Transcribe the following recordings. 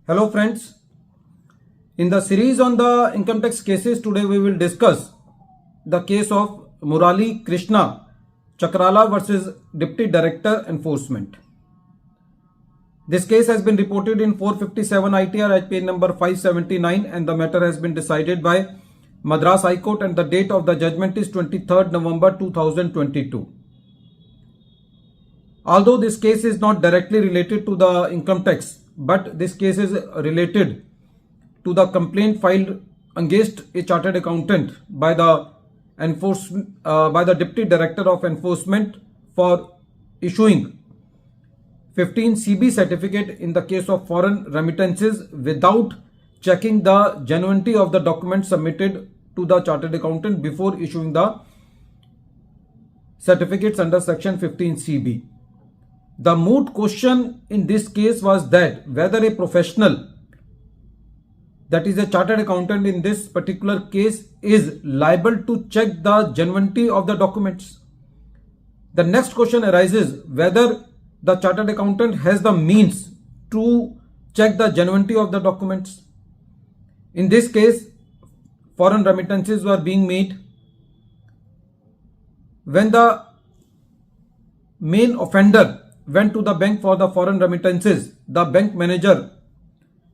Hello friends, in the series on the income tax cases, today we will discuss the case of Murali, Krishna, Chakrala versus Deputy Director Enforcement. This case has been reported in 457 ITR at page number 579 and the matter has been decided by Madras High Court and the date of the judgment is 23rd November 2022. Although this case is not directly related to the income tax, but this case is related to the complaint filed against a chartered accountant by the Deputy Director of Enforcement for issuing 15 CB certificate in the case of foreign remittances without checking the genuinity of the documents submitted to the chartered accountant before issuing the certificates under section 15 CB. The moot question in this case was that whether a professional, that is a chartered accountant in this particular case, is liable to check the genuinity of the documents. The next question arises whether the chartered accountant has the means to check the genuinity of the documents. In this case, foreign remittances were being made. When the main offender went to the bank for the foreign remittances, the bank manager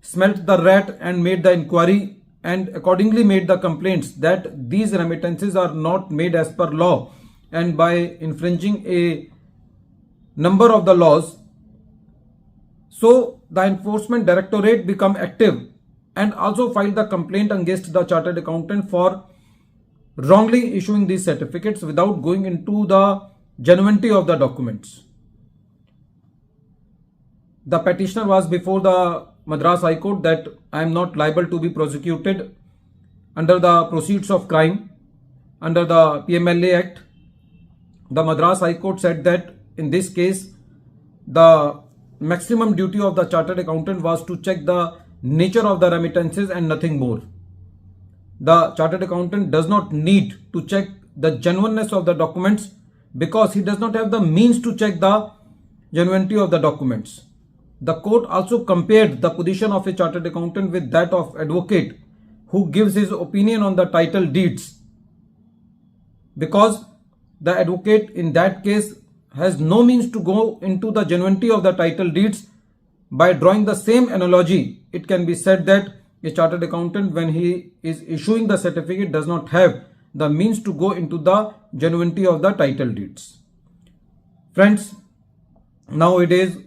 smelt the rat and made the inquiry and accordingly made the complaints that these remittances are not made as per law and by infringing a number of the laws. So the enforcement directorate become active and also filed the complaint against the chartered accountant for wrongly issuing these certificates without going into the genuinity of the documents. The petitioner was before the Madras High Court that I am not liable to be prosecuted under the proceeds of crime under the PMLA Act. The Madras High Court said that in this case, the maximum duty of the chartered accountant was to check the nature of the remittances and nothing more. The chartered accountant does not need to check the genuineness of the documents because he does not have the means to check the genuinity of the documents. The court also compared the position of a chartered accountant with that of advocate who gives his opinion on the title deeds, because the advocate in that case has no means to go into the genuinity of the title deeds. By drawing the same analogy, it can be said that a chartered accountant, when he is issuing the certificate, does not have the means to go into the genuinity of the title deeds. Friends, nowadays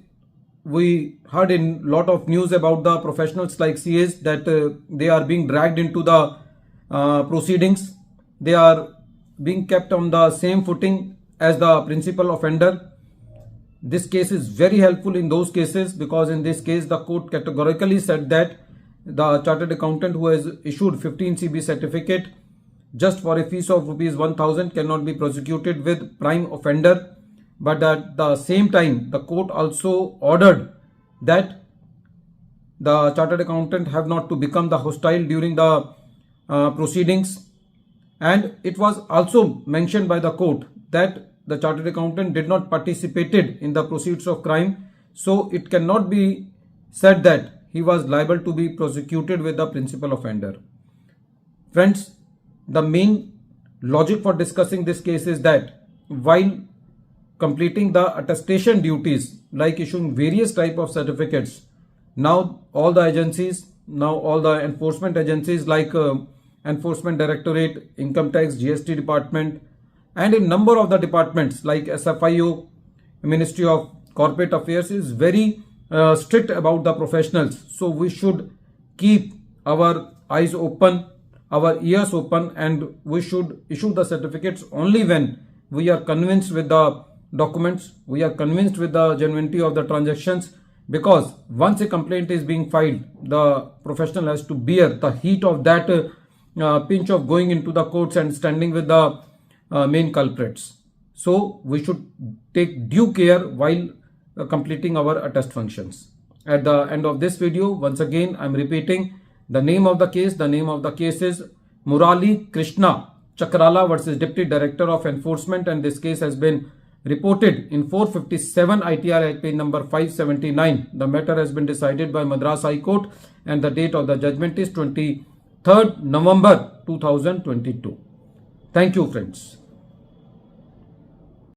we heard in lot of news about the professionals like CAs that they are being dragged into the proceedings. They are being kept on the same footing as the principal offender. This case is very helpful in those cases because in this case the court categorically said that the chartered accountant who has issued 15 CB certificate just for a fees of rupees 1000 cannot be prosecuted with prime offender. But at the same time, the court also ordered that the chartered accountant have not to become the hostile during the proceedings. And it was also mentioned by the court that the chartered accountant did not participated in the proceeds of crime. So it cannot be said that he was liable to be prosecuted with the principal offender. Friends, the main logic for discussing this case is that while completing the attestation duties like issuing various type of certificates, now all the enforcement agencies like Enforcement Directorate, Income Tax, GST Department and a number of the departments like SFIO, Ministry of Corporate Affairs is very strict about the professionals. So we should keep our eyes open, our ears open, and we should issue the certificates only when we are convinced with the documents, we are convinced with the genuinity of the transactions, because once a complaint is being filed, the professional has to bear the heat of that pinch of going into the courts and standing with the main culprits. So we should take due care while completing our attest functions. At the end of this video, once again I am repeating the name of the case. The name of the case is Murali, Krishna, Chakrala versus Deputy Director of Enforcement, and this case has been reported in 457 ITR Act page number 579. The matter has been decided by Madras High Court and the date of the judgment is 23rd November 2022. Thank you, friends.